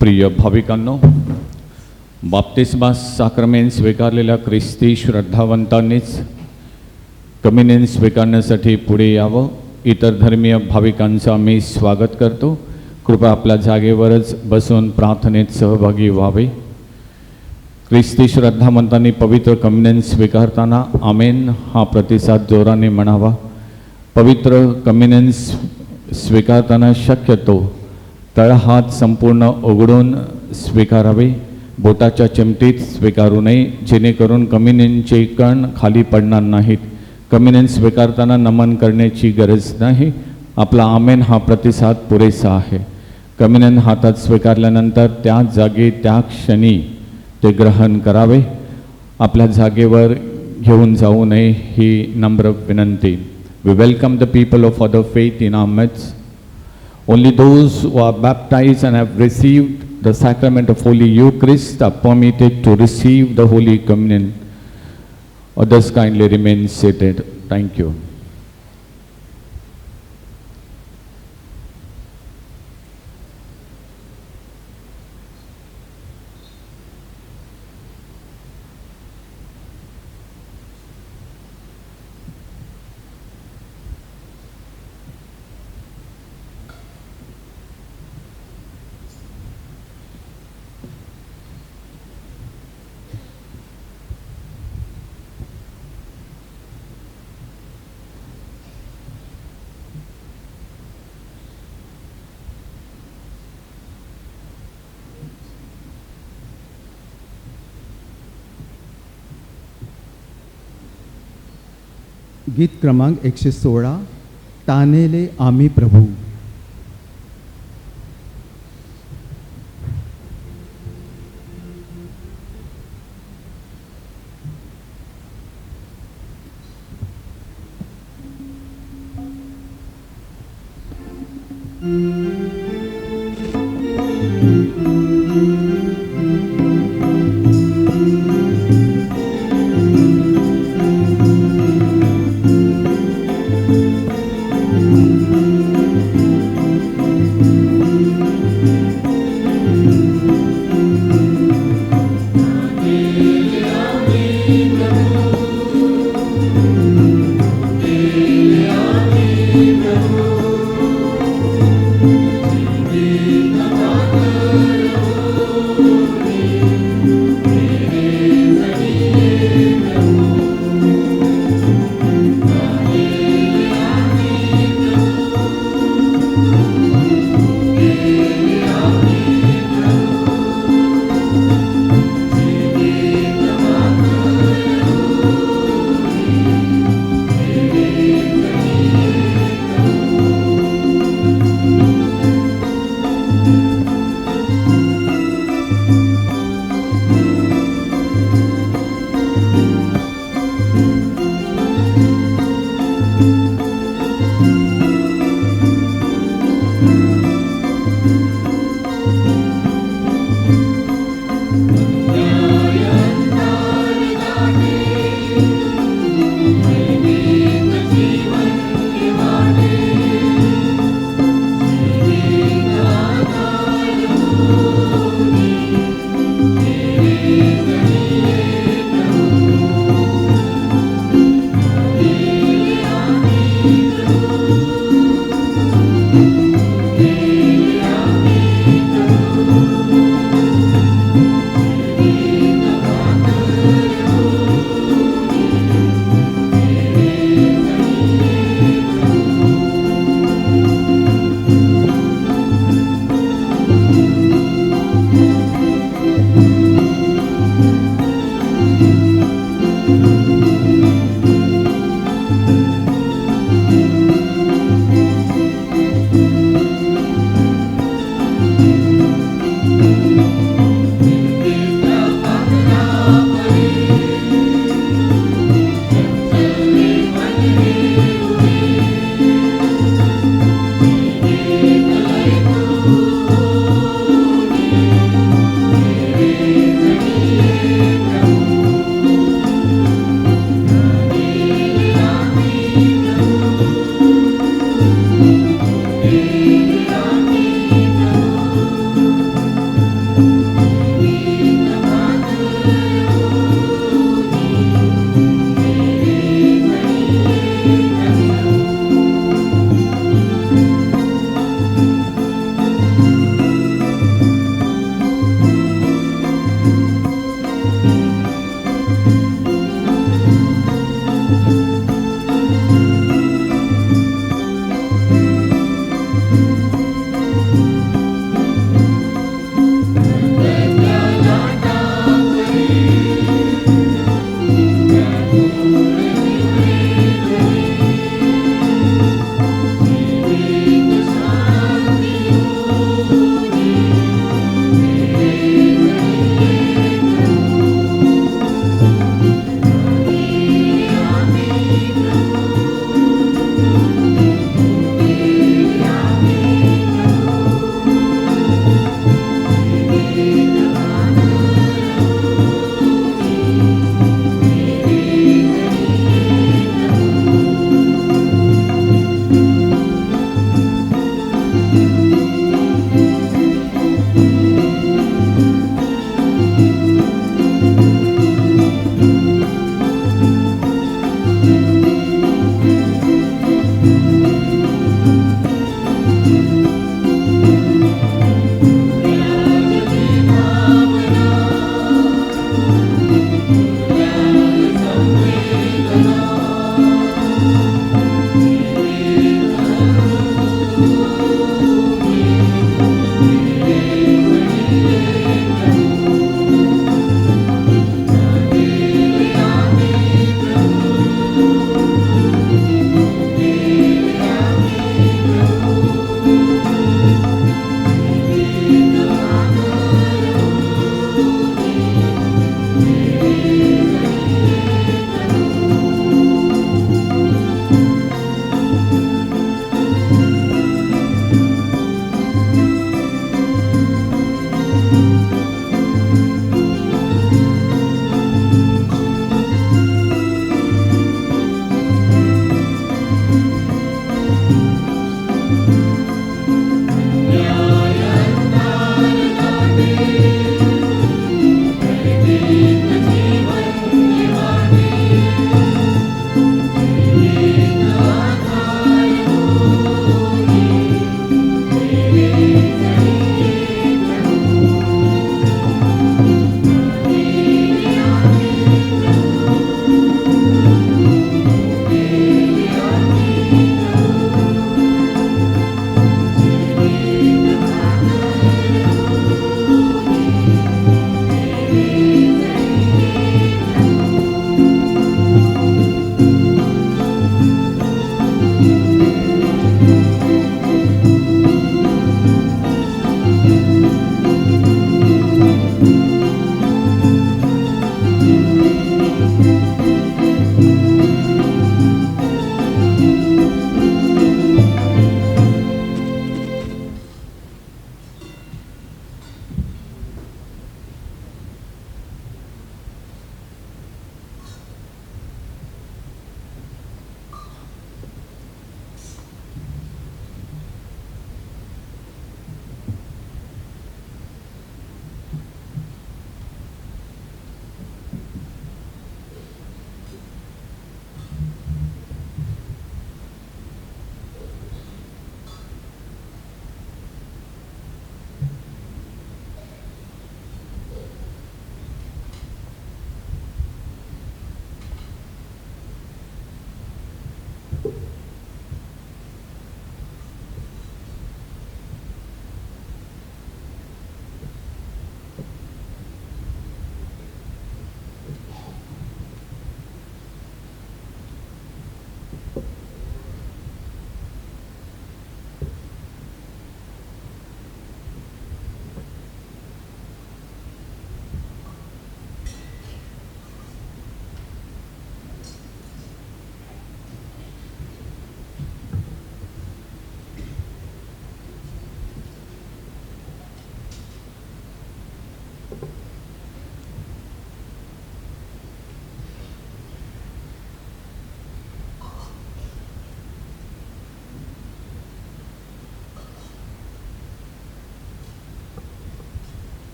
प्रिय भाविकांनो, बाप्तिस्मा साक्रमेंट स्वीकारलेल्या ख्रिस्ती श्रद्धावंतांनीच कम्युनियन स्वीकारण्यासाठी पुढे यावं. इतर धर्मीय भाविकांचं आम्ही स्वागत करतो. कृपया आपल्या जागेवरच बसून प्रार्थनेत सहभागी व्हावे. ख्रिस्ती श्रद्धावंतांनी पवित्र कम्युनियन स्वीकारताना आमेन हा प्रतिसाद जोराने म्हणावा. पवित्र कम्युनियन स्वीकारताना शक्यतो तळहात संपूर्ण उघडून स्वीकारावे. बोटाच्या चिमटीत स्वीकारू नये, जेणेकरून कम्युनियनचे कण खाली पडणार नाहीत. कम्युनियन स्वीकारताना नमन करण्याची गरज नाही. आपला आमेन हा प्रतिसाद पुरेसा आहे. कम्युनियन हातात स्वीकारल्यानंतर त्या जागी त्या क्षणी ते ग्रहण करावे. आपल्या जागेवर घेऊन जाऊ नये ही नम्र विनंती. We welcome the people of other faith in our midst. Only those who are baptized and have received the sacrament of Holy Eucharist are permitted to receive the Holy Communion. Others kindly remain seated. Thank you. गीत क्रमांक 116 तानेले आम्ही प्रभू.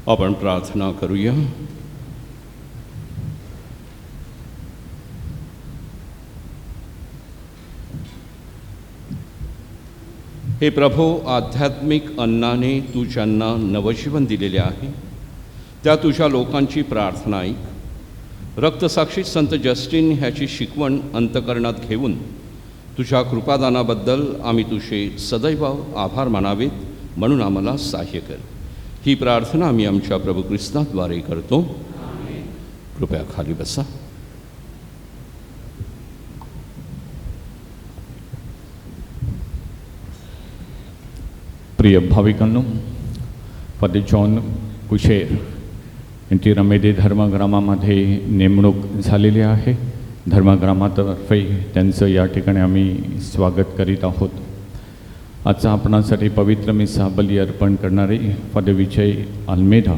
आपण प्रार्थना करूया. हे प्रभो, आध्यात्मिक अन्नाने तू ज्यांना नवजीवन दिलेले आहे त्या तुझ्या लोकांची प्रार्थना ऐक. रक्तसाक्षी संत जस्टिन ह्याची शिकवण अंतकरणात घेऊन तुझ्या कृपादानाबद्दल आम्ही तुझे सदैव आभार मानावेत म्हणून आम्हाला सहाय्य कर. ही प्रार्थना आम्ही आमच्या प्रभू ख्रिस्ताद्वारे करतो. कृपया खाली बसा. प्रिय भाविकांनो, फादर जॉन कुशेर यांची रमेदी धर्मग्रामामध्ये नेमणूक झालेली आहे. धर्मग्रामातर्फे त्यांचं या ठिकाणी आम्ही स्वागत करीत आहोत. आजचा आपणासाठी पवित्र मिसा बली अर्पण करणारे फादर विजय अल्मेधा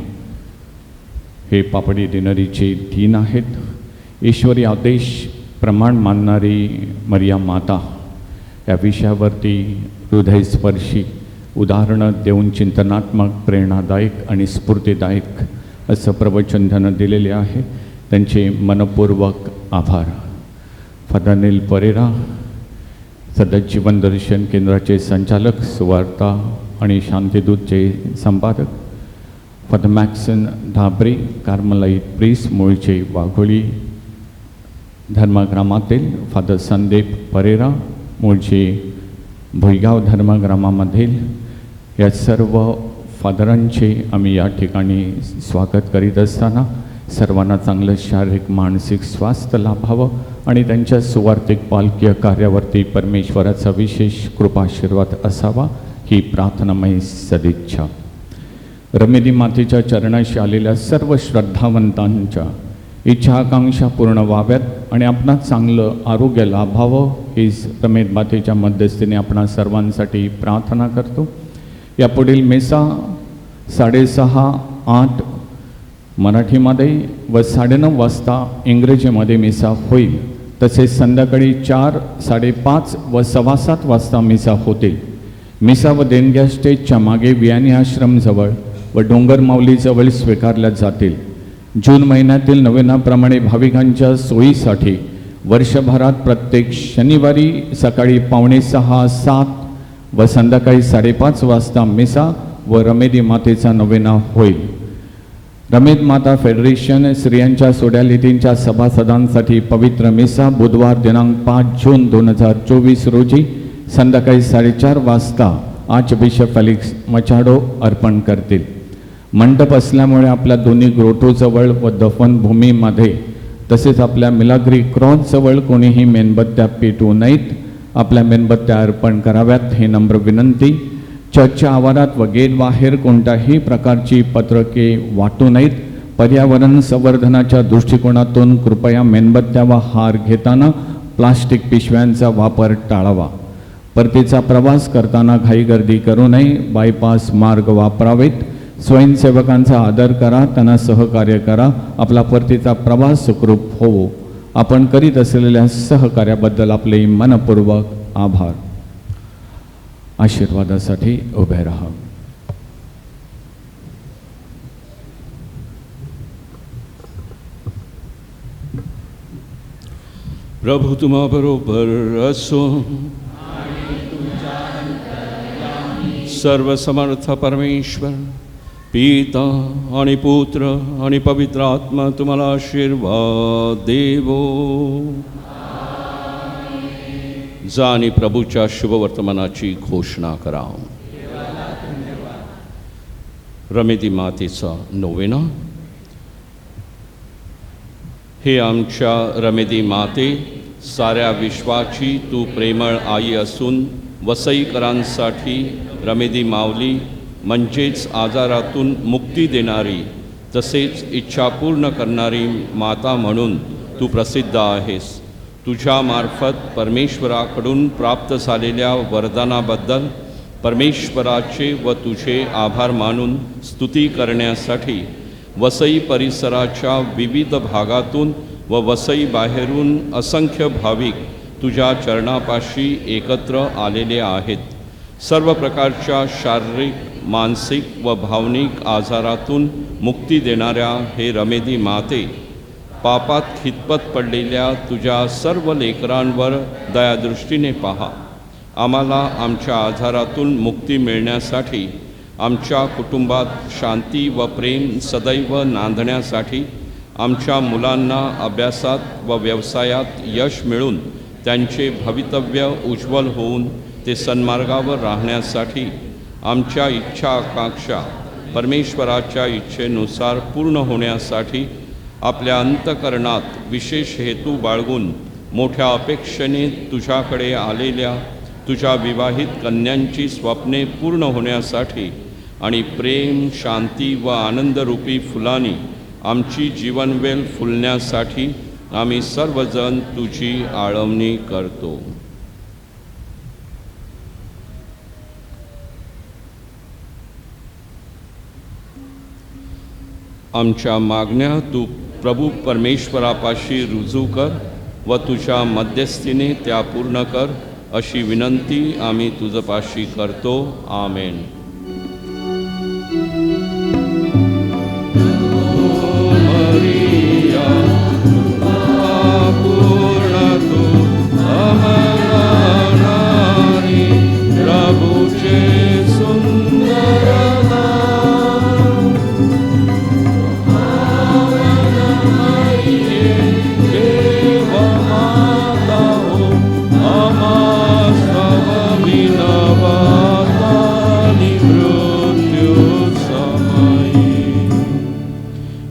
हे पापडी डिनरीचे डीन आहेत. ईश्वरी आदेश प्रमाण मानणारी मरिया माता या विषयावरती हृदयस्पर्शी उदाहरणं देऊन चिंतनात्मक, प्रेरणादायक आणि स्फूर्तिदायक असं प्रवचन त्यांना दिलेले आहे. त्यांचे मनपूर्वक आभार. फादर अनिल परेरा, सतत जीवन दर्शन केंद्राचे संचालक, सुवार्ता आणि शांतिदूतचे संपादक, फादर मॅक्सन धाबरे, कार्मलाईट प्रीस, मूळचे वाघोळी धर्मग्रामातील, फादर संदीप परेरा, मूळचे भुईगाव धर्मग्रामामधील, या सर्व फादरांचे आम्ही या ठिकाणी स्वागत करीत असताना सर्वांना चांगलं शारीरिक मानसिक स्वास्थ्य लाभावं आणि त्यांच्या सुवार्थिक पालकीय कार्यावरती परमेश्वराचा विशेष कृपाशीर्वाद असावा ही प्रार्थनामय सदिच्छा. रमेदी मातेच्या चरणाशी आलेल्या सर्व श्रद्धावंतांच्या इच्छा आकांक्षा पूर्ण व्हाव्यात आणि आपणात चांगलं आरोग्य लाभावं ही रमेद मातेच्या मध्यस्थीने आपणा सर्वांसाठी प्रार्थना करतो. यापुढील मेसा 6:30-8 मराठीमध्ये व 9:30 वाजता इंग्रजीमध्ये मिसा होईल. तसेच संध्याकाळी 4, 5:30 व 7:15 वाजता मिसा होतील. मिसा व देणग्या स्टेजच्या मागे वियानी आश्रमजवळ व डोंगर माऊलीजवळ स्वीकारल्या जातील. जून महिन्यातील नवीनाप्रमाणे भाविकांच्या सोयीसाठी वर्षभरात प्रत्येक शनिवारी सकाळी 5:45, 7 व संध्याकाळी 5:30 वाजता मिसा व रमेदी मातेचा नवेना होईल. रमेद माता फेडरेशन स्त्रियांच्या सोड्यालितींच्या सभासदांसाठी पवित्र मिसा बुधवार दिनांक 5 जून 2024 रोजी संध्याकाळी 4:30 वाजता आर्चबिशप फेलिक्स मचाडो अर्पण करतील. मंडप असल्यामुळे आपल्या दोन्ही ग्रोटोजवळ व दफनभूमीमध्ये तसेच आपल्या मिलाग्री क्रॉसजवळ कोणीही मेणबत्त्या पेटवू नयेत. आपल्या मेणबत्त्या अर्पण कराव्यात ही नम्र विनंती. चर्चच्या आवारात व गेट बाहेर कोणत्याही प्रकारची पत्रके वाटू नयेत. पर्यावरण संवर्धनाच्या दृष्टिकोनातून कृपया मेणबत्त्या व हार घेताना प्लास्टिक पिशव्यांचा वापर टाळावा. परतीचा प्रवास करताना घाईगर्दी करू नये. बायपास मार्ग वापरावेत. स्वयंसेवकांचा आदर करा, त्यांना सहकार्य करा. आपला परतीचा प्रवास सुखरूप होवो. आपण करीत असलेल्या सहकार्याबद्दल आपले मनपूर्वक आभार. आशीर्वादासाठी उभे राहा. प्रभू तुम्हा बरोबर असो. सर्वसमर्थ परमेश्वर पिता आणि पुत्र आणि पवित्र आत्मा तुम्हाला आशीर्वाद देवो. जा आणि प्रभूच्या शुभवर्तमानाची घोषणा करा. रमेदी मातेचा नोवेना. हे आमच्या रमेदी माते, साऱ्या विश्वाची तू प्रेमळ आई असून वसईकरांसाठी रमेदी माऊली म्हणजेच आजारातून मुक्ती देणारी तसेच इच्छा पूर्ण करणारी माता म्हणून तू प्रसिद्ध आहेस. तुझ्या मार्फत परमेश्वराकडून प्राप्त झालेल्या वरदानाबद्दल परमेश्वराचे व तुझे आभार मानून स्तुती करण्यासाठी वसई परिसराच्या विविध भागातून व वसई बाहेरून असंख्य भाविक तुझ्या चरणापाशी एकत्र आलेले आहेत. सर्व प्रकारच्या शारीरिक मानसिक व भावनिक आजारातून मुक्ती देणाऱ्या हे रमेदी माते, पापात खितपत पडलेल्या तुझ्या सर्व लेकरांवर दयादृष्टीने पहा. आम्हाला आमच्या आजारातून मुक्ती मिळण्यासाठी, आमच्या कुटुंबात शांती व प्रेम सदैव नांदण्यासाठी, आमच्या मुलांना अभ्यासात व व्यवसायात यश मिळून त्यांचे भवितव्य उज्ज्वल होऊन ते सन्मार्गावर राहण्यासाठी, आमच्या इच्छा आकांक्षा परमेश्वराच्या इच्छेनुसार पूर्ण होण्यासाठी आपल्या अंतःकरणात विशेष हेतू बाळगून मोठ्या अपेक्षेने तुझ्याकडे आलेल्या तुझ्या विवाहित कन्यांची स्वप्ने पूर्ण होण्यासाठी आणि प्रेम, शांती व आनंदरूपी फुलांनी आमची जीवनवेल फुलण्यासाठी आम्ही सर्वजण तुझी आळवणी करतो. आमच्या मागण्या तू प्रभू परमेश्वरापाशी रुजू कर व तुझ्या मध्यस्थीने त्या पूर्ण कर, अशी विनंती आम्ही तुझपाशी करतो. आमेन.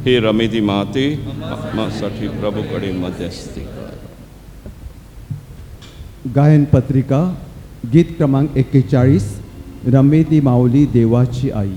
हे रमेदी माते, आत्मासाठी प्रभूकडे मध्यस्थी कर. गायन पत्रिका गीत क्रमांक 41, रमेदी माऊली देवाची आई.